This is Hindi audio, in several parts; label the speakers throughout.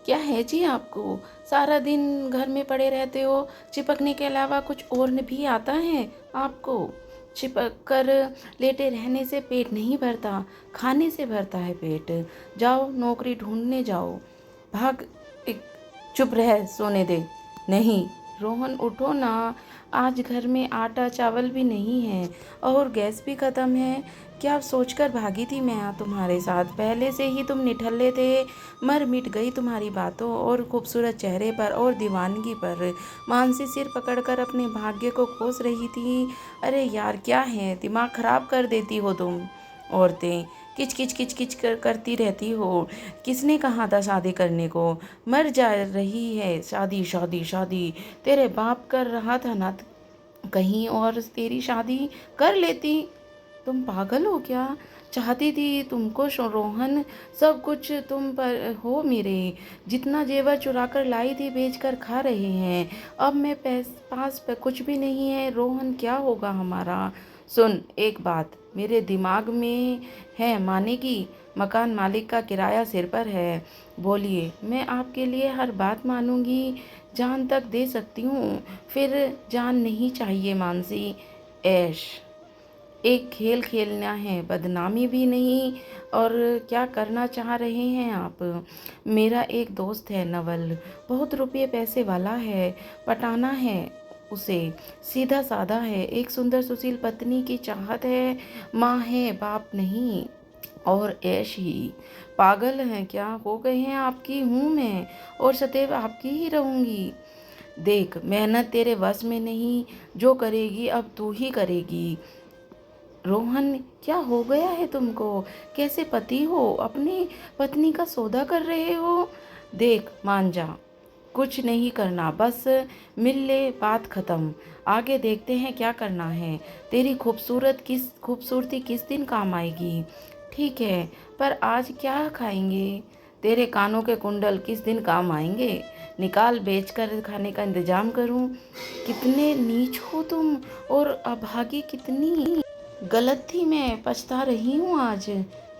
Speaker 1: क्या है जी आपको? सारा दिन घर में पड़े रहते हो, चिपकने के अलावा कुछ और भी आता है आपको? चिपक कर लेटे रहने से पेट नहीं भरता, खाने से भरता है पेट। जाओ नौकरी ढूँढने जाओ। भाग एक चुप रह सोने दे। नहीं, रोहन उठो ना, आज घर में आटा चावल भी नहीं है और गैस भी ख़त्म है। क्या सोचकर भागी थी मैं तुम्हारे साथ? पहले से ही तुम निठल्ले थे। मर मिट गई तुम्हारी बातों और खूबसूरत चेहरे पर और दीवानगी पर। मानसी सिर पकड़कर अपने भाग्य को कोस रही थी। अरे यार क्या है, दिमाग खराब कर देती हो तुम औरतें। किच किच किच किच करती रहती हो। किसने कहा था शादी करने को? मर जा रही है शादी शादी शादी। तेरे बाप कर रहा था ना, कहीं और तेरी शादी कर लेती। तुम पागल हो क्या? चाहती थी तुमको रोहन, सब कुछ तुम पर हो मेरे। जितना जेवर चुरा कर लाई थी बेच कर खा रहे हैं। अब मैं पास पे कुछ भी नहीं है रोहन, क्या होगा हमारा? सुन एक बात मेरे दिमाग में है, मानेगी? मकान मालिक का किराया सिर पर है। बोलिए, मैं आपके लिए हर बात मानूंगी, जान तक दे सकती हूँ। फिर जान नहीं चाहिए मानसी। ऐश एक खेल खेलना है, बदनामी भी नहीं। और क्या करना चाह रहे हैं आप? मेरा एक दोस्त है नवल, बहुत रुपये पैसे वाला है, पटाना है उसे। सीधा साधा है, एक सुंदर सुशील पत्नी की चाहत है, माँ है बाप नहीं। और ऐश ही। पागल हैं क्या? हो गए हैं आपकी हूँ मैं, और सदैव आपकी ही रहूँगी। देख मेहनत तेरे वश में नहीं, जो करेगी अब तू ही करेगी। रोहन क्या हो गया है तुमको? कैसे पति हो, अपनी पत्नी का सौदा कर रहे हो? देख मान जा, कुछ नहीं करना, बस मिल ले, बात ख़त्म। आगे देखते हैं क्या करना है। तेरी खूबसूरती किस दिन काम आएगी? ठीक है, पर आज क्या खाएंगे? तेरे कानों के कुंडल किस दिन काम आएंगे? निकाल, बेचकर खाने का इंतजाम करूं? कितने नीच हो तुम, और अभागी कितनी। गलत थी मैं, पछता रही हूँ आज।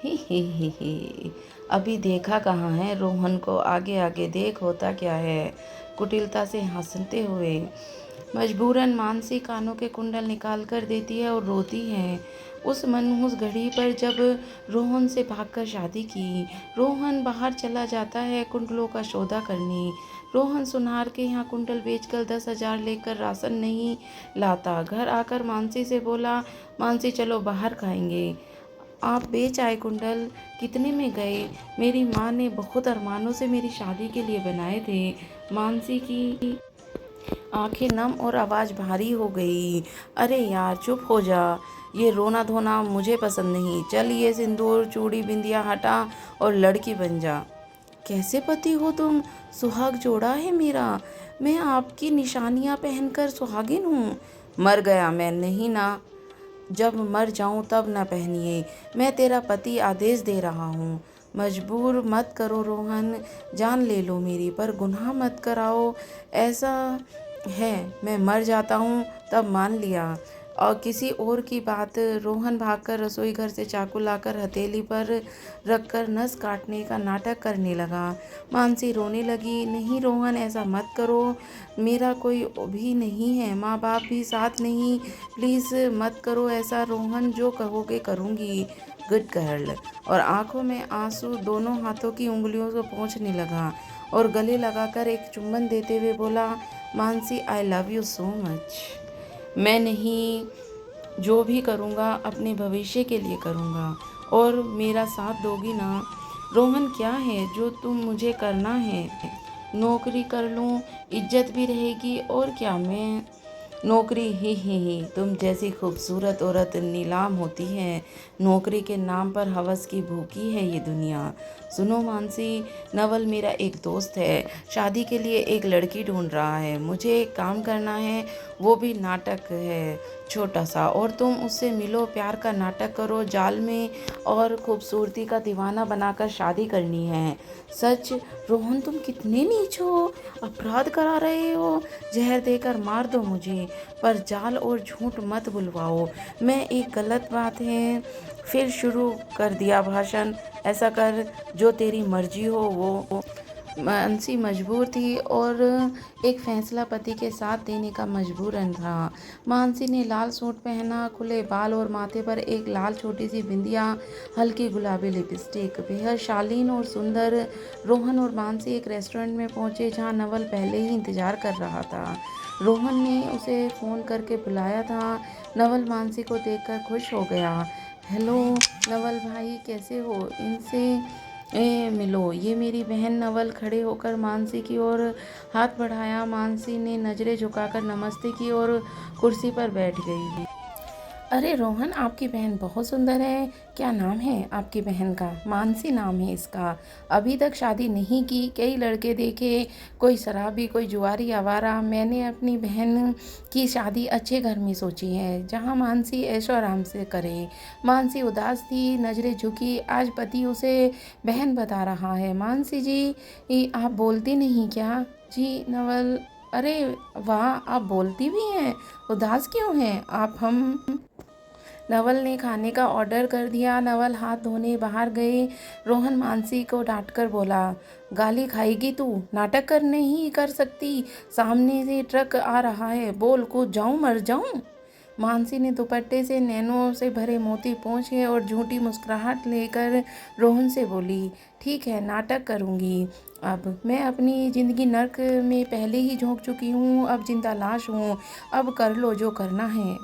Speaker 1: ही। अभी देखा कहाँ है रोहन को, आगे आगे देख होता क्या है। कुटिलता से हंसते हुए मजबूरन मानसी कानों के कुंडल निकाल कर देती है और रोती है। उस मनहूस घड़ी पर जब रोहन से भागकर शादी की। रोहन बाहर चला जाता है कुंडलों का सौदा करने। रोहन सुनार के यहाँ कुंडल बेचकर 10,000 लेकर राशन नहीं लाता। घर आकर मानसी से बोला, मानसी चलो बाहर खाएंगे। आप बेच आए कुंडल? कितने में गए? मेरी माँ ने बहुत अरमानों से मेरी शादी के लिए बनाए थे। मानसी की आंखें नम और आवाज़ भारी हो गई। अरे यार चुप हो जा, ये रोना धोना मुझे पसंद नहीं। चल ये सिंदूर चूड़ी बिंदिया हटा और लड़की बन जा। कैसे पति हो तुम? सुहाग जोड़ा है मेरा, मैं आपकी निशानियां पहनकर सुहागिन हूँ। मर गया मैं नहीं ना, जब मर जाऊं तब न पहनिए। मैं तेरा पति आदेश दे रहा हूँ। मजबूर मत करो रोहन, जान ले लो मेरी, पर गुनाह मत कराओ। ऐसा है मैं मर जाता हूँ तब मान लिया। और किसी और की बात। रोहन भागकर रसोई घर से चाकू लाकर हथेली पर रखकर नस काटने का नाटक करने लगा। मानसी रोने लगी, नहीं रोहन ऐसा मत करो, मेरा कोई भी नहीं है, माँ बाप भी साथ नहीं, प्लीज़ मत करो ऐसा रोहन, जो कहोगे करूँगी। Good girl. और आंखों में आंसू दोनों हाथों की उंगलियों को पोंछने लगा और गले लगाकर एक चुम्बन देते हुए बोला, Mansi I love you so much. मैं नहीं, जो भी करूँगा अपने भविष्य के लिए करूँगा, और मेरा साथ दोगी ना? रोहन क्या है जो तुम मुझे करना है? नौकरी कर लूँ, इज्जत भी रहेगी, और क्या मैं नौकरी ही। तुम जैसी खूबसूरत औरत नीलाम होती है। नौकरी के नाम पर हवस की भूखी है ये दुनिया। सुनो मानसी, नवल मेरा एक दोस्त है, शादी के लिए एक लड़की ढूंढ रहा है। मुझे एक काम करना है, वो भी नाटक है छोटा सा, और तुम उससे मिलो, प्यार का नाटक करो जाल में, और खूबसूरती का दीवाना बनाकर शादी करनी है। सच रोहन तुम कितने नीच हो, अपराध करा रहे हो। जहर देकर मार दो मुझे, पर जाल और झूठ मत बुलवाओ। मैं एक गलत बात है। फिर शुरू कर दिया भाषण, ऐसा कर जो तेरी मर्जी हो वो। मानसी मजबूर थी और एक फैसला पति के साथ देने का मजबूरन था। मानसी ने लाल सूट पहना, खुले बाल और माथे पर एक लाल छोटी सी बिंदिया, हल्की गुलाबी लिपस्टिक, बेहद शालीन और सुंदर। रोहन और मानसी एक रेस्टोरेंट में पहुंचे जहां नवल पहले ही इंतजार कर रहा था। रोहन ने उसे फ़ोन करके बुलाया था। नवल मानसी को देखकर खुश हो गया। हेलो नवल भाई, कैसे हो? इनसे मिलो, ये मेरी बहन नवल। खड़े होकर मानसी की ओर हाथ बढ़ाया। मानसी ने नज़रें झुकाकर नमस्ते की और कुर्सी पर बैठ गई। अरे रोहन, आपकी बहन बहुत सुंदर है। क्या नाम है आपकी बहन का? मानसी नाम है इसका। अभी तक शादी नहीं की, कई लड़के देखे, कोई शराबी, कोई जुआरी, आवारा। मैंने अपनी बहन की शादी अच्छे घर में सोची है, जहां मानसी ऐशो आराम से करे। मानसी उदास थी, नज़रें झुकी। आज पति उसे बहन बता रहा है। मानसी जी, आप बोलती नहीं क्या? जी नवल। अरे वाह, आप बोलती भी हैं। उदास क्यों हैं आप? हम नवल ने खाने का ऑर्डर कर दिया। नवल हाथ धोने बाहर गए। रोहन मानसी को डांटकर बोला, गाली खाएगी तू? नाटक कर नहीं कर सकती? सामने से ट्रक आ रहा है, बोल कूद जाऊं, मर जाऊं? मानसी ने दुपट्टे से नैनों से भरे मोती पोंछे और झूठी मुस्कुराहट लेकर रोहन से बोली, ठीक है, नाटक करूंगी। अब मैं अपनी ज़िंदगी नर्क में पहले ही झोंक चुकी हूँ, अब जिंदा लाश हूँ। अब कर लो जो करना है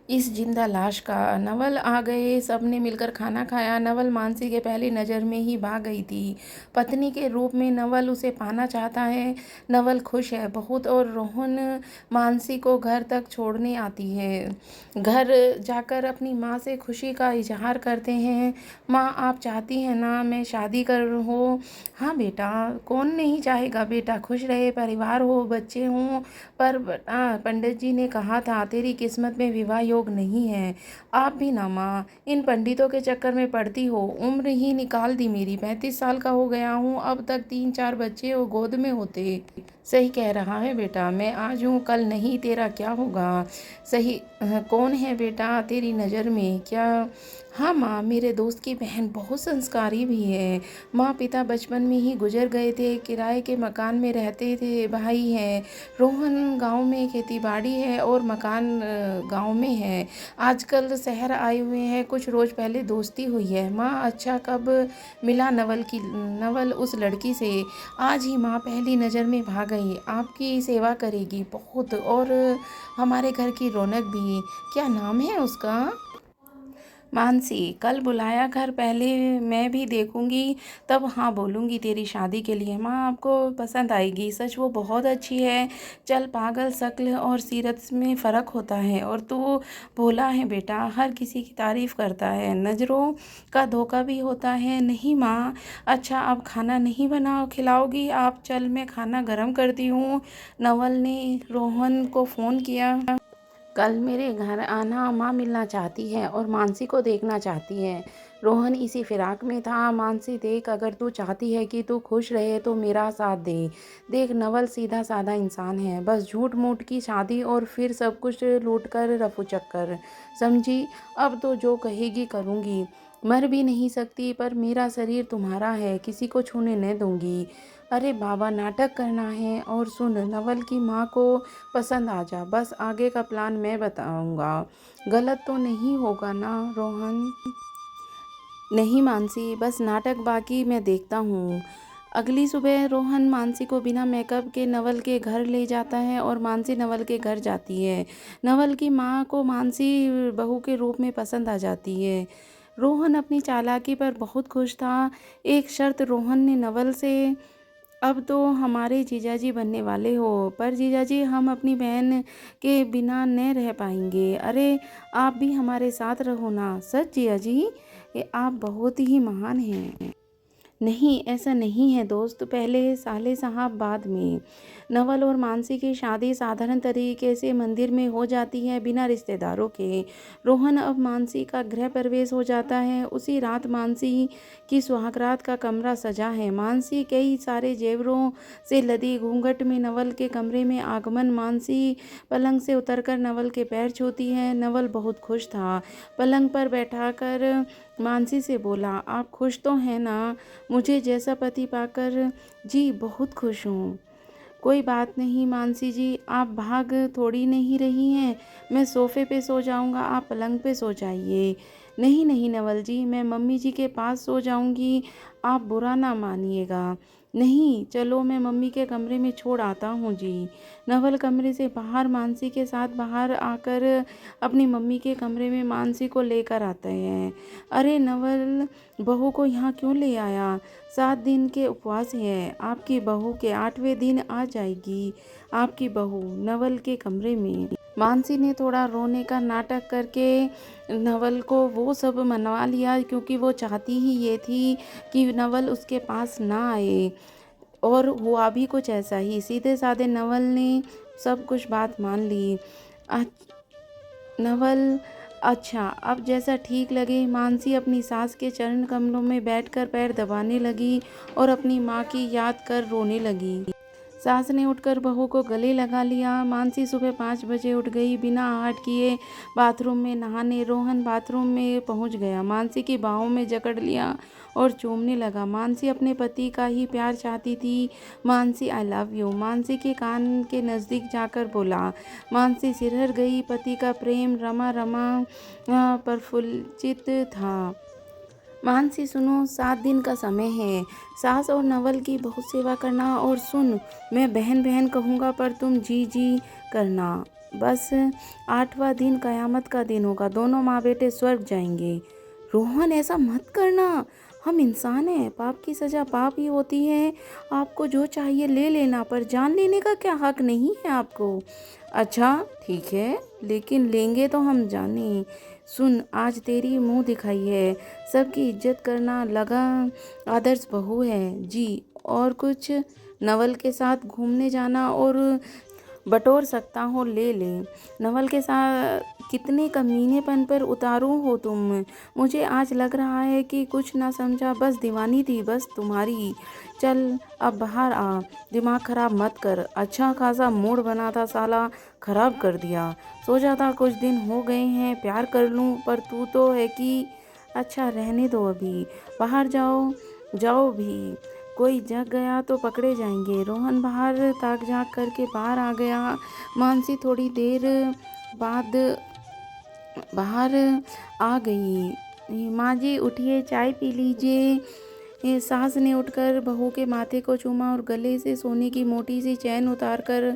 Speaker 1: इस जिंदा लाश का। नवल आ गए, सबने मिलकर खाना खाया। नवल मानसी के पहली नज़र में ही भाग गई थी। पत्नी के रूप में नवल उसे पाना चाहता है। नवल खुश है बहुत और रोहन मानसी को घर तक छोड़ने आती है। घर जाकर अपनी माँ से खुशी का इजहार करते हैं। माँ, आप चाहती हैं ना मैं शादी कर हो? हाँ बेटा, कौन नहीं चाहेगा बेटा, खुश रहे, परिवार हो, बच्चे हों। पर पंडित जी ने कहा था तेरी किस्मत में विवाह योग नहीं है। आप भी ना माँ इन पंडितों के चक्कर में पड़ती हो। उम्र ही निकाल दी मेरी, 35 साल का हो गया हूँ। अब तक 3-4 बच्चे वो गोद में होते। सही कह रहा है बेटा, मैं आज हूँ कल नहीं, तेरा क्या होगा? सही। कौन है बेटा तेरी नज़र में? क्या? हाँ माँ, मेरे दोस्त की बहन बहुत संस्कारी भी है। माँ, पिता बचपन में ही गुजर गए थे, किराए के मकान में रहते थे। भाई है रोहन, गांव में खेतीबाड़ी है और मकान गांव में है। आजकल शहर आए हुए हैं, कुछ रोज़ पहले दोस्ती हुई है। माँ, अच्छा कब मिला नवल उस लड़की से? आज ही माँ, पहली नज़र में भाग गई। आपकी सेवा करेगी बहुत और हमारे घर की रौनक भी। क्या नाम है उसका? मानसी। कल बुलाया घर, पहले मैं भी देखूंगी, तब हाँ बोलूंगी तेरी शादी के लिए। माँ, आपको पसंद आएगी, सच वो बहुत अच्छी है। चल पागल, शक्ल और सीरत में फ़र्क होता है और तू भोला है बेटा, हर किसी की तारीफ़ करता है। नज़रों का धोखा भी होता है। नहीं माँ। अच्छा, अब खाना नहीं बनाओ खिलाओगी आप? चल मैं खाना गरम करती हूँ। नवल ने रोहन को फ़ोन किया। कल मेरे घर आना, माँ मिलना चाहती है और मानसी को देखना चाहती है। रोहन इसी फिराक में था। मानसी देख, अगर तू चाहती है कि तू खुश रहे तो मेरा साथ दे। देख नवल सीधा साधा इंसान है, बस झूठ मूठ की शादी और फिर सब कुछ लूट कर रफू चक्कर, समझी? अब तो जो कहेगी करूँगी। मर भी नहीं सकती, पर मेरा शरीर तुम्हारा है, किसी को छूने न दूंगी। अरे बाबा, नाटक करना है। और सुन, नवल की माँ को पसंद आ जा, बस आगे का प्लान मैं बताऊंगा। गलत तो नहीं होगा ना रोहन? नहीं मानसी, बस नाटक बाकी मैं देखता हूँ। अगली सुबह रोहन मानसी को बिना मेकअप के नवल के घर ले जाता है और मानसी नवल के घर जाती है। नवल की माँ को मानसी बहू के रूप में पसंद आ जाती है। रोहन अपनी चालाकी पर बहुत खुश था। एक शर्त रोहन ने नवल से, अब तो हमारे जीजाजी बनने वाले हो, पर जीजाजी हम अपनी बहन के बिना न रह पाएंगे। अरे आप भी हमारे साथ रहो ना। सच जीजाजी, ये आप बहुत ही महान हैं। नहीं, ऐसा नहीं है दोस्त, पहले साले साहब बाद में। नवल और मानसी की शादी साधारण तरीके से मंदिर में हो जाती है, बिना रिश्तेदारों के। रोहन अब मानसी का गृह प्रवेश हो जाता है। उसी रात मानसी की सुहागरात का कमरा सजा है। मानसी कई सारे जेवरों से लदी घूंघट में नवल के कमरे में आगमन। मानसी पलंग से उतरकर नवल के पैर छूती है। नवल बहुत खुश था। पलंग पर बैठाकर मानसी से बोला, आप खुश तो हैं ना? मुझे जैसा पति पाकर जी बहुत खुश हूँ। कोई बात नहीं मानसी जी, आप भाग थोड़ी नहीं रही हैं। मैं सोफ़े पे सो जाऊँगा, आप पलंग पे सो जाइए। नहीं नहीं नवल जी, मैं मम्मी जी के पास सो जाऊँगी, आप बुरा ना मानिएगा। नहीं, चलो मैं मम्मी के कमरे में छोड़ आता हूँ जी। नवल कमरे से बाहर मानसी के साथ बाहर आकर अपनी मम्मी के कमरे में मानसी को लेकर आते हैं। अरे नवल, बहू को यहाँ क्यों ले आया? 7 दिन के उपवास है। आपकी बहू के 8वें दिन आ जाएगी आपकी बहू नवल के कमरे में। मानसी ने थोड़ा रोने का नाटक करके नवल को वो सब मनवा लिया, क्योंकि वो चाहती ही ये थी कि नवल उसके पास ना आए। और हुआ भी कुछ ऐसा ही। सीधे साधे नवल ने सब कुछ बात मान ली। नवल, अच्छा अब जैसा ठीक लगे। मानसी अपनी सास के चरण कमलों में बैठकर पैर दबाने लगी और अपनी माँ की याद कर रोने लगी। सास ने उठकर बहू को गले लगा लिया। मानसी सुबह 5 बजे उठ गई, बिना आहट किए बाथरूम में नहाने। रोहन बाथरूम में पहुंच गया, मानसी की बाहों में जकड़ लिया और चूमने लगा। मानसी अपने पति का ही प्यार चाहती थी। Mansi I love you Mansi के कान के नज़दीक जाकर बोला। मानसी सिरहर गई। पति का प्रेम रमा रमा प्रफुल्लित था। मानसी सुनो, 7 दिन का समय है। सास और नवल की बहुत सेवा करना। और सुन, मैं बहन बहन कहूँगा पर तुम जी जी करना। बस 8वां दिन कयामत का दिन होगा, दोनों माँ बेटे स्वर्ग जाएंगे। रोहन, ऐसा मत करना, हम इंसान हैं, पाप की सज़ा पाप ही होती है। आपको जो चाहिए ले लेना, पर जान लेने का क्या हक नहीं है आपको? अच्छा ठीक है, लेकिन लेंगे तो हम जाने। सुन, आज तेरी मुंह दिखाई है, सबकी इज्जत करना लगा आदर्श बहू है जी। और कुछ? नवल के साथ घूमने जाना और बटोर सकता हो ले ले। नवल के साथ कितने कमीनेपन पर उतारू हो तुम। मुझे आज लग रहा है कि कुछ ना समझा, बस दीवानी थी बस तुम्हारी। चल अब बाहर आ, दिमाग खराब मत कर। अच्छा खासा मूड बना था, साला खराब कर दिया। सोचा था कुछ दिन हो गए हैं प्यार कर लूं, पर तू तो है कि अच्छा रहने दो, अभी बाहर जाओ जाओ भी। कोई जग गया तो पकड़े जाएंगे। रोहन बाहर ताक झाँक करके बाहर आ गया। मानसी थोड़ी देर बाद बाहर आ गई। माँ जी उठिए, चाय पी लीजिए। सास ने उठकर बहू के माथे को चूमा और गले से सोने की मोटी सी चैन उतारकर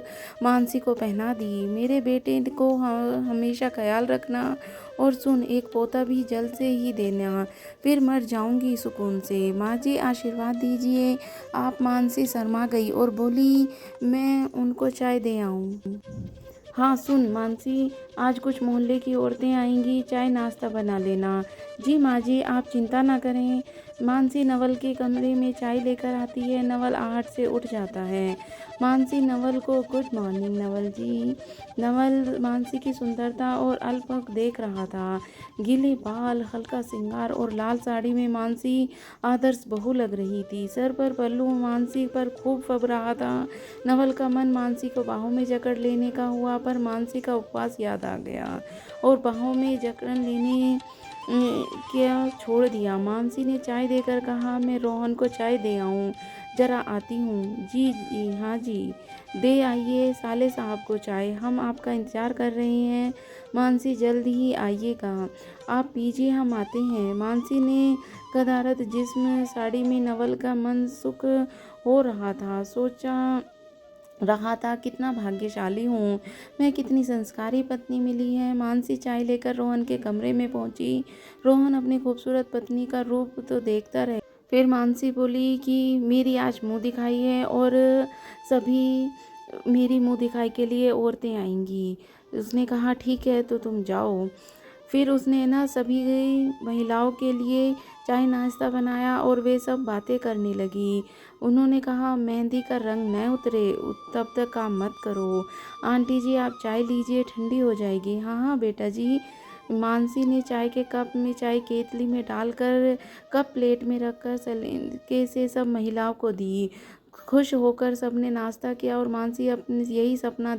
Speaker 1: मानसी को पहना दी। मेरे बेटे को हमेशा ख्याल रखना। और सुन, एक पोता भी जल्द से ही देना, फिर मर जाऊंगी सुकून से। माँ जी आशीर्वाद दीजिए। आप मानसी शर्मा गई और बोली, मैं उनको चाय दे आऊँ? हाँ सुन मानसी, आज कुछ मोहल्ले की औरतें आएंगी, चाय नाश्ता बना लेना। जी माँ जी, आप चिंता ना करें। मानसी नवल के कमरे में चाय लेकर आती है। नवल आहट से उठ जाता है। मानसी नवल को गुड मॉर्निंग नवल जी। नवल मानसी की सुंदरता और अल्पक देख रहा था। गीले बाल, हल्का श्रृंगार और लाल साड़ी में मानसी आदर्श बहू लग रही थी। सर पर पल्लू मानसी पर खूब फब रहा था। नवल का मन मानसी को बाहों में जकड़ लेने का हुआ, पर मानसी का उपवास याद आ गया और बाहों में जकड़ लेने क्या छोड़ दिया। मानसी ने चाय देकर कहा, मैं रोहन को चाय दे आऊँ? जरा आती हूँ। जी जी हाँ जी, दे आइए साले साहब को चाय, हम आपका इंतज़ार कर रहे हैं। मानसी जल्द ही आइएगा, आप पीजिए, हम आते हैं। मानसी ने कदारत जिस्म साड़ी में नवल का मन सुख हो रहा था। सोचा रहा था, कितना भाग्यशाली हूँ मैं, कितनी संस्कारी पत्नी मिली है। मानसी चाय लेकर रोहन के कमरे में पहुंची। रोहन अपनी खूबसूरत पत्नी का रूप तो देखता रहे, फिर मानसी बोली कि मेरी आज मुंह दिखाई है और सभी मेरी मुंह दिखाई के लिए औरतें आएंगी। उसने कहा ठीक है तो तुम जाओ। फिर उसने ना सभी महिलाओं के लिए चाय नाश्ता बनाया और वे सब बातें करने लगी। उन्होंने कहा, मेहंदी का रंग न उतरे तब तक काम मत करो। आंटी जी आप चाय लीजिए, ठंडी हो जाएगी। हाँ हाँ बेटा जी। मानसी ने चाय के कप में चाय केतली में डालकर कप प्लेट में रखकर सलीके से सब महिलाओं को दी। खुश होकर सबने नाश्ता किया और मानसी अपने यही सपना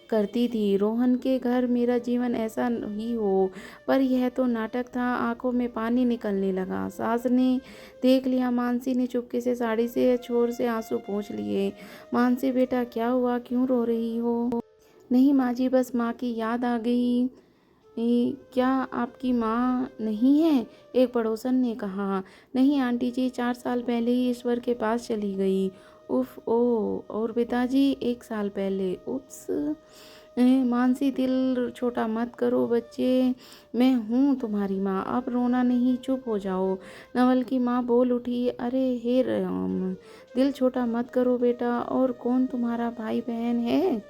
Speaker 1: करती थी, रोहन के घर मेरा जीवन ऐसा ही हो। पर यह तो नाटक था। आंखों में पानी निकलने लगा। सास ने देख लिया। मानसी ने चुपके से साड़ी से छोर से आंसू पोंछ लिए। मानसी बेटा क्या हुआ, क्यों रो रही हो? नहीं माँ जी, बस माँ की याद आ गई। क्या आपकी माँ नहीं है? एक पड़ोसन ने कहा। नहीं आंटी जी, 4 साल पहले ही ईश्वर के पास चली गई। उफ ओ, और पिताजी? 1 साल पहले। उप्स। मानसी दिल छोटा मत करो बच्चे, मैं हूँ तुम्हारी माँ, अब रोना नहीं, चुप हो जाओ। नवल की माँ बोल उठी। अरे हे राम, दिल छोटा मत करो बेटा। और कौन तुम्हारा भाई बहन है?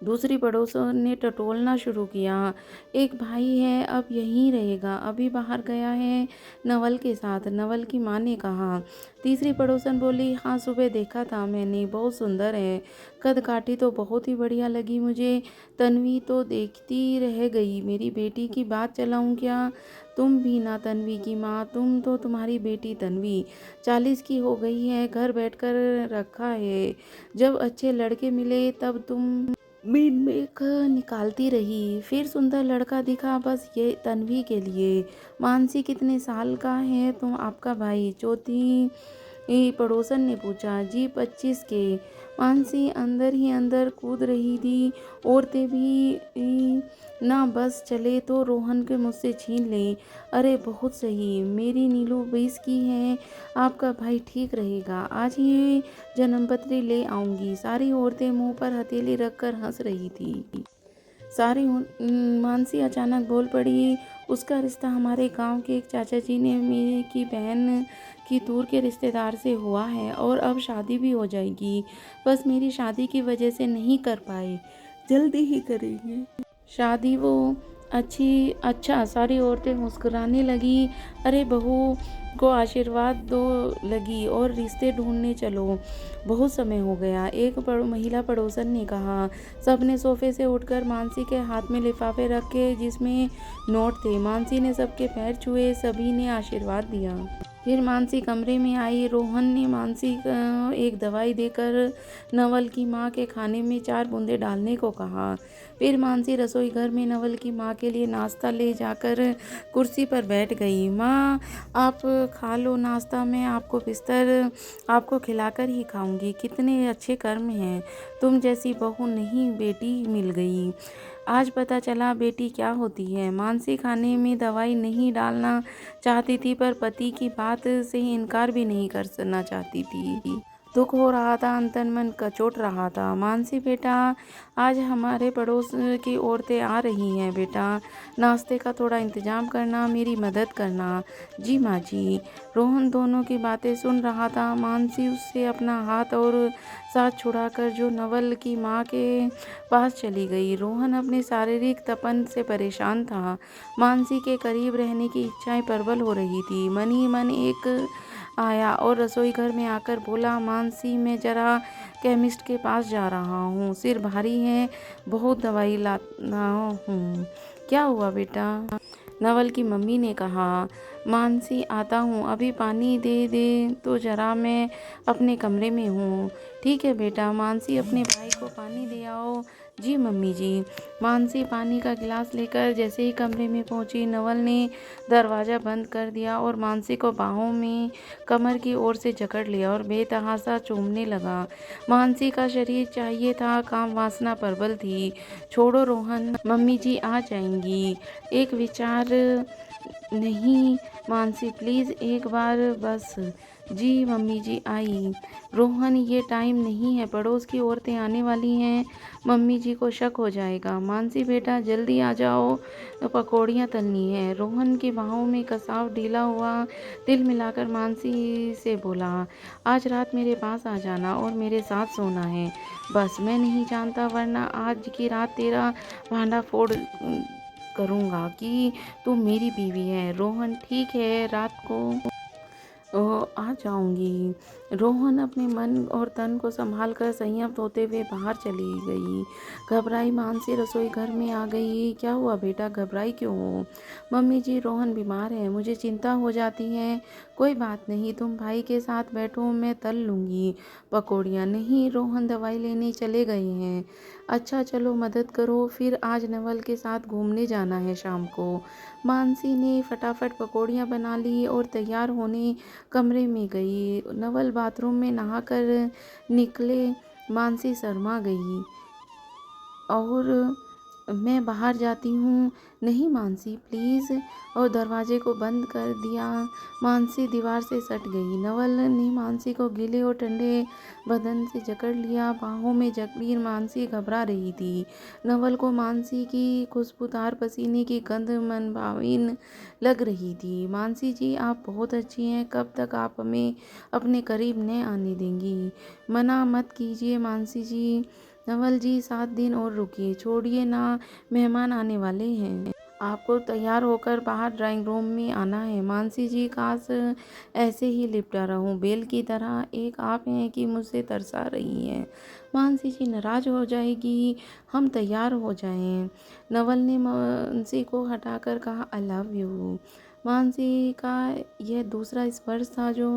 Speaker 1: दूसरी पड़ोसन ने टटोलना शुरू किया। एक भाई है, अब यहीं रहेगा, अभी बाहर गया है नवल के साथ, नवल की माँ ने कहा। तीसरी पड़ोसन बोली, हाँ सुबह देखा था मैंने, बहुत सुंदर है, कद काठी तो बहुत ही बढ़िया लगी मुझे। तन्वी तो देखती रह गई। मेरी बेटी की बात चलाऊं क्या? तुम भी ना तन्वी की माँ, तुम तो तुम्हारी बेटी तन्वी 40 की हो गई है, घर बैठकर रखा है। जब अच्छे लड़के मिले तब तुम मीन मेख निकालती रही, फिर सुंदर लड़का दिखा बस ये तन्वी के लिए। मानसी कितने साल का है तुम आपका भाई? चौथी पड़ोसन ने पूछा। जी 25 के। मानसी अंदर ही अंदर कूद रही थी। औरतें भी ना बस चले तो रोहन के मुझसे छीन ले। अरे बहुत सही, मेरी नीलू 20 की है, आपका भाई ठीक रहेगा, आज ही जन्मपत्री ले आऊंगी। सारी औरतें मुंह पर हथेली रखकर हंस रही थी। मानसी अचानक बोल पड़ी। उसका रिश्ता हमारे गांव के एक चाचा जी ने मेरी की बहन की दूर के रिश्तेदार से हुआ है और अब शादी भी हो जाएगी। बस मेरी शादी की वजह से नहीं कर पाए, जल्दी ही करेंगे शादी वो। अच्छा, सारी औरतें मुस्कुराने लगी। अरे बहू को आशीर्वाद दो लगी और रिश्ते ढूंढने चलो, बहुत समय हो गया, एक महिला पड़ोसन ने कहा। सबने सोफे से उठकर मानसी के हाथ में लिफाफे रखे जिसमें नोट थे। मानसी ने सबके पैर छुए, सभी ने आशीर्वाद दिया। फिर मानसी कमरे में आई। रोहन ने मानसी को एक दवाई देकर नवल की माँ के खाने में 4 बूंदे डालने को कहा। फिर मानसी रसोई घर में नवल की माँ के लिए नाश्ता ले जाकर कुर्सी पर बैठ गई। माँ आप खा लो नाश्ता, मैं आपको बिस्तर आपको खिलाकर ही खाऊंगी। कितने अच्छे कर्म हैं, तुम जैसी बहू नहीं बेटी मिल गई। आज पता चला बेटी क्या होती है। मानसी खाने में दवाई नहीं डालना चाहती थी पर पति की बात से इनकार भी नहीं करना चाहती थी। दुख हो रहा था, अंतन मन कचोट रहा था। मानसी बेटा, आज हमारे पड़ोस की औरतें आ रही हैं बेटा, नाश्ते का थोड़ा इंतजाम करना, मेरी मदद करना। जी माँ जी। रोहन दोनों की बातें सुन रहा था। मानसी उससे अपना हाथ और साथ छुड़ाकर जो नवल की माँ के पास चली गई। रोहन अपने शारीरिक तपन से परेशान था। मानसी के करीब रहने की इच्छाएं प्रबल हो रही थी। मन ही मन एक आया और रसोई घर में आकर बोला, मानसी मैं जरा केमिस्ट के पास जा रहा हूँ, सिर भारी है, बहुत दवाई लाना हूँ। क्या हुआ बेटा? नवल की मम्मी ने कहा। मानसी आता हूँ, अभी पानी दे दे तो जरा, मैं अपने कमरे में हूँ। ठीक है बेटा। मानसी अपने भाई को पानी दे आओ। जी मम्मी जी। मानसी पानी का गिलास लेकर जैसे ही कमरे में पहुंची, नवल ने दरवाज़ा बंद कर दिया और मानसी को बाहों में कमर की ओर से जकड़ लिया और बेतहासा चूमने लगा। मानसी का शरीर चाहिए था, काम वासना प्रबल थी। छोड़ो रोहन, मम्मी जी आ जाएंगी। एक विचार नहीं मानसी, प्लीज़ एक बार बस। जी मम्मी जी आई। रोहन ये टाइम नहीं है, पड़ोस की औरतें आने वाली हैं, मम्मी जी को शक हो जाएगा। मानसी बेटा जल्दी आ जाओ, पकौड़ियाँ तलनी है। रोहन की बाहों में कसाव ढीला हुआ, दिल मिलाकर मानसी से बोला, आज रात मेरे पास आ जाना और मेरे साथ सोना है बस। मैं नहीं जानता, वरना आज की रात तेरा भांडा फोड़ करूँगा कि तू मेरी बीवी है। रोहन ठीक है, रात को आ जाऊँगी। रोहन अपने मन और तन को संभाल कर संयम होते हुए बाहर चली गई। घबराई मानसी रसोई घर में आ गई। क्या हुआ बेटा, घबराई क्यों हो? मम्मी जी, रोहन बीमार है, मुझे चिंता हो जाती है। कोई बात नहीं, तुम भाई के साथ बैठो, मैं तल लूँगी पकौड़ियाँ। नहीं, रोहन दवाई लेने चले गए हैं। अच्छा चलो मदद करो, फिर आज नवल के साथ घूमने जाना है शाम को। मानसी ने फटाफट पकौड़ियाँ बना ली और तैयार होने कमरे में गई। नवल बाथरूम में नहाकर निकले। मानसी शर्मा गई और मैं बाहर जाती हूँ। नहीं मानसी प्लीज़, और दरवाजे को बंद कर दिया। मानसी दीवार से सट गई। नवल ने मानसी को गीले और ठंडे बदन से जकड़ लिया। बाहों में जकड़ी मानसी घबरा रही थी। नवल को मानसी की खुशबूदार पसीने की गंध मनभावन लग रही थी। मानसी जी, आप बहुत अच्छी हैं, कब तक आप हमें अपने करीब न आने देंगी? मना मत कीजिए मानसी जी। नवल जी, 7 दिन और रुकिए, छोड़िए ना, मेहमान आने वाले हैं। आपको तैयार होकर बाहर ड्राइंग रूम में आना है। मानसी जी, काश ऐसे ही लिपटा रहूं बेल की तरह। एक आप हैं कि मुझसे तरसा रही हैं। मानसी जी नाराज हो जाएगी, हम तैयार हो जाएं। नवल ने मानसी को हटाकर कहा, आई लव यू। मानसी का यह दूसरा स्पर्श था जो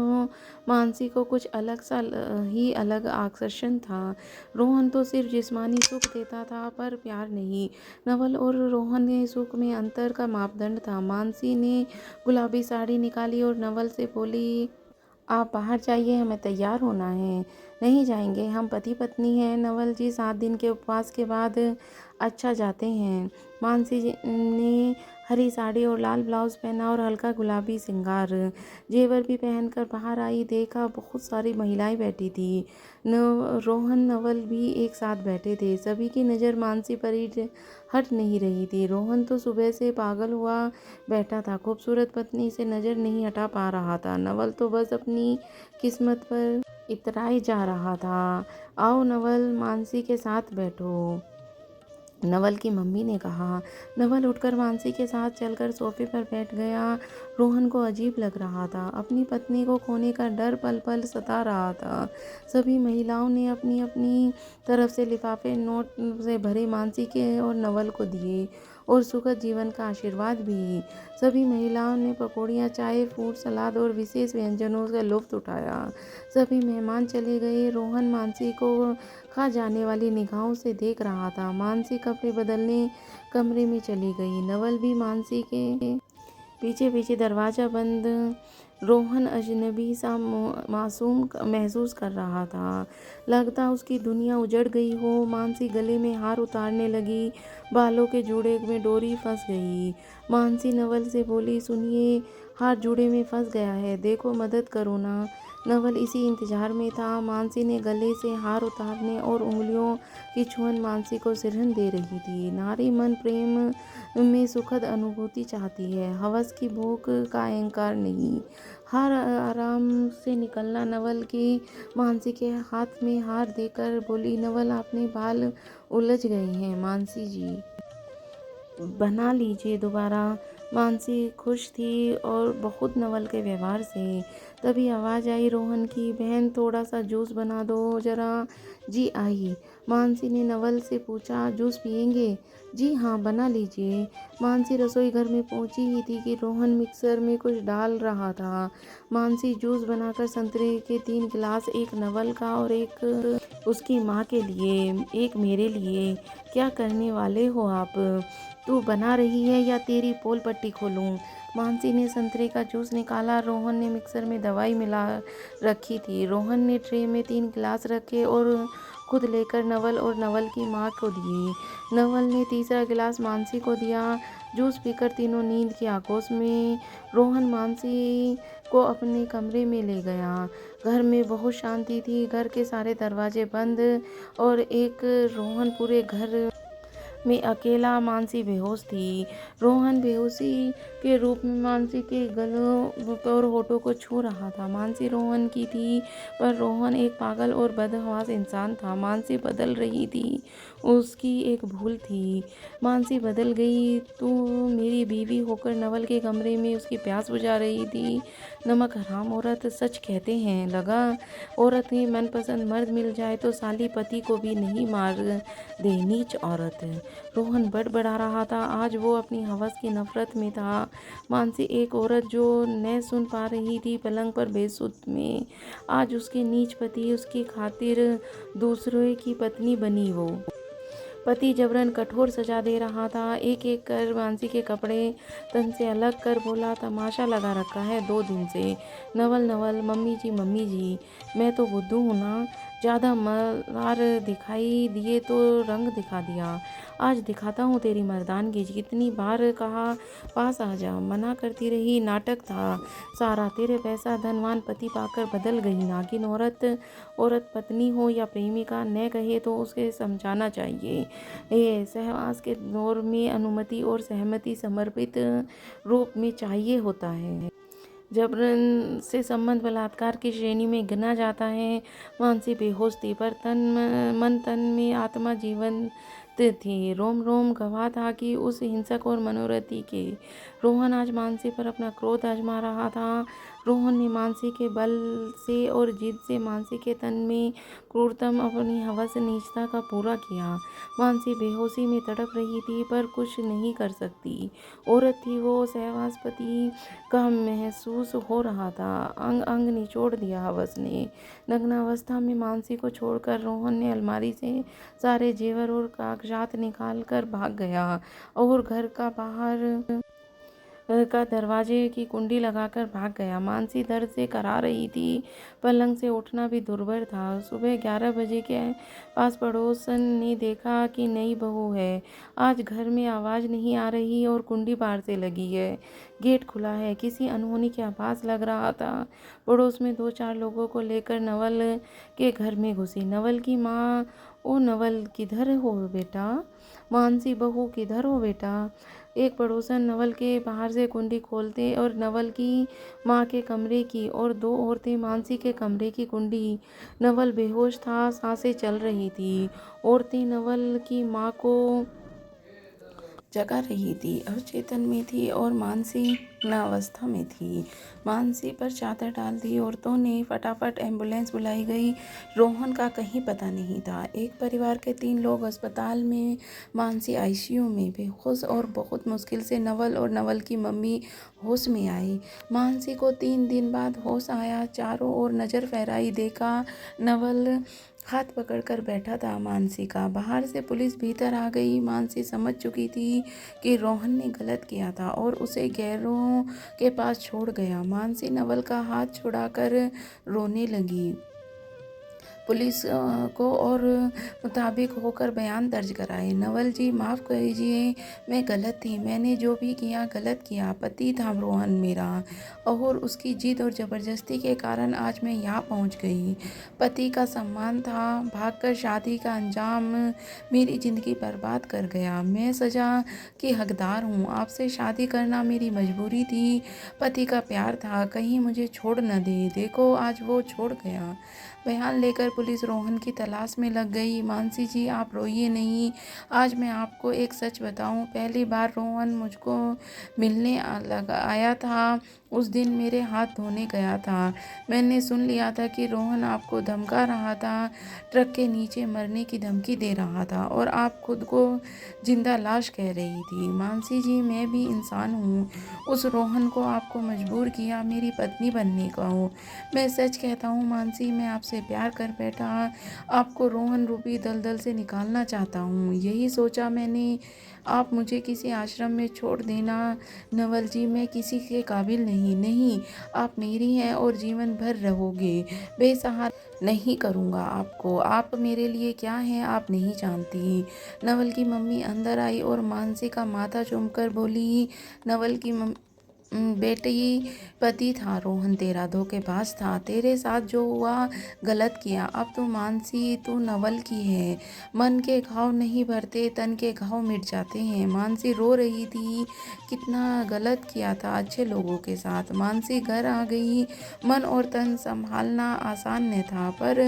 Speaker 1: मानसी को कुछ अलग सा ही अलग आकर्षण था। रोहन तो सिर्फ जिस्मानी सुख देता था पर प्यार नहीं। नवल और रोहन के सुख में अंतर का मापदंड था। मानसी ने गुलाबी साड़ी निकाली और नवल से बोली, आप बाहर जाइए, हमें तैयार होना है। नहीं जाएंगे, हम पति पत्नी हैं। नवल जी, 7 दिन के उपवास के बाद अच्छा जाते हैं। मानसी जी ने हरी साड़ी और लाल ब्लाउज पहना और हल्का गुलाबी श्रृंगार जेवर भी पहनकर बाहर आई। देखा बहुत सारी महिलाएं बैठी थी। रोहन नवल भी एक साथ बैठे थे। सभी की नज़र मानसी पर ही हट नहीं रही थी। रोहन तो सुबह से पागल हुआ बैठा था, खूबसूरत पत्नी से नज़र नहीं हटा पा रहा था। नवल तो बस अपनी किस्मत पर इतराए जा रहा था। आओ नवल, मानसी के साथ बैठो, नवल की मम्मी ने कहा। नवल उठकर मानसी के साथ चलकर सोफे पर बैठ गया। रोहन को अजीब लग रहा था। अपनी पत्नी को खोने का डर पल पल सता रहा था। सभी महिलाओं ने अपनी अपनी तरफ से लिफाफे नोट से भरे मानसी के और नवल को दिए और सुखद जीवन का आशीर्वाद भी। सभी महिलाओं ने पकौड़ियाँ, चाय, फ्रूट सलाद और विशेष व्यंजनों का लुत्फ उठाया। सभी मेहमान चले गए। रोहन मानसी को खा जाने वाली निगाहों से देख रहा था। मानसी कपड़े बदलने कमरे में चली गई। नवल भी मानसी के पीछे पीछे दरवाज़ा बंद। रोहन अजनबी सा मासूम महसूस कर रहा था, लगता उसकी दुनिया उजड़ गई हो। मानसी गले में हार उतारने लगी, बालों के जूड़े में डोरी फंस गई। मानसी नवल से बोली, सुनिए, हार जूड़े में फंस गया है, देखो मदद करो ना। नवल इसी इंतजार में था। मानसी ने गले से हार उतारने और उंगलियों की छुअन मानसी को सिरहन दे रही थी। नारी मन प्रेम में सुखद अनुभूति चाहती है, हवस की भूख का अहंकार नहीं। हार आराम से निकलना। नवल की मानसी के हाथ में हार देकर बोली, नवल आपने बाल उलझ गए हैं, मानसी जी बना लीजिए दोबारा। मानसी खुश थी और बहुत नवल के व्यवहार से। तभी आवाज़ आई रोहन की, बहन थोड़ा सा जूस बना दो ज़रा। जी आई। मानसी ने नवल से पूछा, जूस पियेंगे? जी हाँ, बना लीजिए। मानसी रसोई घर में पहुंची ही थी कि रोहन मिक्सर में कुछ डाल रहा था। मानसी जूस बनाकर संतरे के 3 गिलास, एक नवल का और एक उसकी माँ के लिए, एक मेरे लिए। क्या करने वाले हो आप? तू बना रही है या तेरी पोल पट्टी खोलूं? मानसी ने संतरे का जूस निकाला। रोहन ने मिक्सर में दवाई मिला रखी थी। रोहन ने ट्रे में 3 गिलास रखे और खुद लेकर नवल और नवल की माँ को दिए। नवल ने तीसरा गिलास मानसी को दिया। जूस पीकर तीनों नींद की आगोश में। रोहन मानसी को अपने कमरे में ले गया। घर में बहुत शांति थी। घर के सारे दरवाजे बंद और एक रोहन पूरे घर में अकेला मानसी बेहोश थी। रोहन बेहोशी के रूप में मानसी के गलों और होठों को छू रहा था। मानसी रोहन की थी, पर रोहन एक पागल और बदहवास इंसान था। मानसी बदल रही थी, उसकी एक भूल थी। मानसी बदल गई। तू मेरी बीवी होकर नवल के कमरे में उसकी प्यास बुझा रही थी। नमक हराम औरत, सच कहते हैं लगा। औरत के मनपसंद मर्द मिल जाए तो साली पति को भी नहीं मार दे, नीच औरत। रोहन बड़बड़ा रहा था। आज वो अपनी हवस की नफरत में था। मानसी एक औरत जो न सुन पा रही थी पलंग पर बेसुध में। आज उसके नीच पति उसकी खातिर दूसरे की पत्नी बनी। वो पति जबरन कठोर सजा दे रहा था। एक एक कर मानसी के कपड़े तन से अलग कर बोला, तमाशा लगा रखा है 2 दिन से। नवल नवल, मम्मी जी मैं तो बुद्धू हूँ ना। ज़्यादा मलार दिखाई दिए तो रंग दिखा दिया। आज दिखाता हूँ तेरी मर्दानगी। कितनी बार कहा पास आ जा, मना करती रही। नाटक था सारा। तेरे पैसा धनवान पति पाकर बदल गई नागिन औरत। औरत पत्नी हो या प्रेमिका, न कहे तो उसे समझाना चाहिए। ये सहवास के दौर में अनुमति और सहमति समर्पित रूप में चाहिए होता है। जबरन से संबंध बलात्कार की श्रेणी में गिना जाता है। मानसी बेहोश थी, पर मन तन में आत्मा जीवंत थी। रोम रोम गवाह था कि उस हिंसक और मनोरथी के। रोहन आज मानसी पर अपना क्रोध आजमा रहा था। रोहन ने मानसी के बल से और जिद से मानसी के तन में क्रूरतम अपनी हवस नीचता का पूरा किया। मानसी बेहोशी में तड़प रही थी, पर कुछ नहीं कर सकती औरत थी वो। सहवासपति का महसूस हो रहा था। अंग अंग निचोड़ दिया हवस ने। नग्नावस्था में मानसी को छोड़कर रोहन ने अलमारी से सारे जेवर और कागजात निकाल कर भाग गया और घर का बाहर का दरवाजे की कुंडी लगाकर भाग गया। मानसी दर्द से करा रही थी। पलंग से उठना भी दुर्भर था। सुबह 11 बजे के पास पड़ोसन ने देखा कि नई बहू है। आज घर में आवाज़ नहीं आ रही और कुंडी बाहर से लगी है। गेट खुला है। किसी अनहोनी के आभास लग रहा था। पड़ोस में 2-4 लोगों को लेकर नवल के घर में घुसी। नवल की माँ, ओ नवल किधर हो बेटा? मानसी बहू किधर हो बेटा? एक पड़ोसन नवल के बाहर से कुंडी खोलते और नवल की माँ के कमरे की और 2 औरतें मानसी के कमरे की कुंडी। नवल बेहोश था, सांसें चल रही थी। औरतें नवल की माँ को जगा रही थी। अवचेतन में थी और मानसी नावस्था में थी। मानसी पर चादर डाल दी। औरतों ने फटाफट एम्बुलेंस बुलाई गई। रोहन का कहीं पता नहीं था। एक परिवार के 3 लोग अस्पताल में, मानसी आईसीयू में बेहोश, और बहुत मुश्किल से नवल और नवल की मम्मी होश में आई। मानसी को 3 दिन बाद होश आया। चारों ओर नज़र फहराई, देखा नवल हाथ पकड़कर बैठा था मानसी का। बाहर से पुलिस भीतर आ गई। मानसी समझ चुकी थी कि रोहन ने गलत किया था और उसे गैरों के पास छोड़ गया। मानसी नवल का हाथ छुड़ाकर रोने लगी। पुलिस को और मुताबिक होकर बयान दर्ज कराए। नवल जी माफ़ कीजिए, मैं गलत थी। मैंने जो भी किया गलत किया। पति था रोहन मेरा, और उसकी जिद और ज़बरदस्ती के कारण आज मैं यहाँ पहुँच गई। पति का सम्मान था, भागकर शादी का अंजाम मेरी ज़िंदगी बर्बाद कर गया। मैं सज़ा की हकदार हूँ। आपसे शादी करना मेरी मजबूरी थी। पति का प्यार था, कहीं मुझे छोड़ न दे। देखो आज वो छोड़ गया। बयान लेकर पुलिस रोहन की तलाश में लग गई। मानसी जी आप रोइए नहीं। आज मैं आपको एक सच बताऊं, पहली बार रोहन मुझको मिलने आया था उस दिन मेरे हाथ धोने गया था। मैंने सुन लिया था कि रोहन आपको धमका रहा था, ट्रक के नीचे मरने की धमकी दे रहा था, और आप खुद को जिंदा लाश कह रही थी। मानसी जी मैं भी इंसान हूँ। उस रोहन को आपको मजबूर किया मेरी पत्नी बनने को। मैं सच कहता हूँ मानसी, मैं आपसे प्यार कर बैठा। आपको रोहन रूपी दलदल से निकालना चाहता हूँ। यही सोचा मैंने। आप मुझे किसी आश्रम में छोड़ देना। नवल जी मैं किसी के काबिल नहीं, आप मेरी हैं और जीवन भर रहोगे। बेसहारा नहीं करूँगा आपको। आप मेरे लिए क्या हैं आप नहीं जानती। नवल की मम्मी अंदर आई और मानसी का माथा चूमकर बोली, नवल की बेटी पति था रोहन तेरा धोखेबाज था, तेरे साथ जो हुआ गलत किया। अब तो मानसी तू नवल की है, मन के घाव नहीं भरते तन के घाव मिट जाते हैं। मानसी रो रही थी, कितना गलत किया था अच्छे लोगों के साथ। मानसी घर आ गई, मन और तन संभालना आसान न था, पर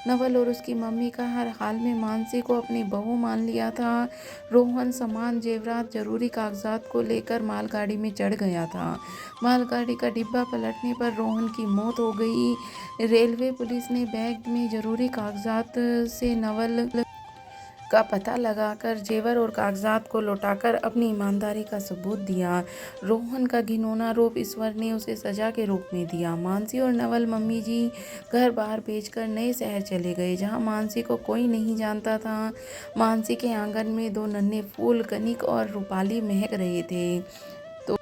Speaker 1: नवल और उसकी मम्मी का हर हाल में मानसी को अपनी बहू मान लिया था। रोहन सामान जेवरात जरूरी कागजात को लेकर मालगाड़ी में चढ़ गया था। मालगाड़ी का डिब्बा पलटने पर रोहन की मौत हो गई। रेलवे पुलिस ने बैग में जरूरी कागजात से नवल का पता लगाकर जेवर और कागजात को लौटाकर अपनी ईमानदारी का सबूत दिया। रोहन का घिनौना रूप ईश्वर ने उसे सजा के रूप में दिया। मानसी और नवल मम्मी जी घर बार बेचकर नए शहर चले गए, जहां मानसी को कोई नहीं जानता था। मानसी के आंगन में 2 नन्हे फूल कनिक और रूपाली महक रहे थे। तो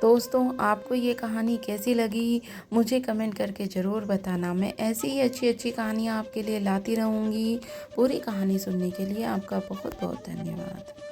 Speaker 1: दोस्तों, आपको ये कहानी कैसी लगी मुझे कमेंट करके ज़रूर बताना। मैं ऐसी ही अच्छी अच्छी कहानियाँ आपके लिए लाती रहूँगी। पूरी कहानी सुनने के लिए आपका बहुत बहुत धन्यवाद।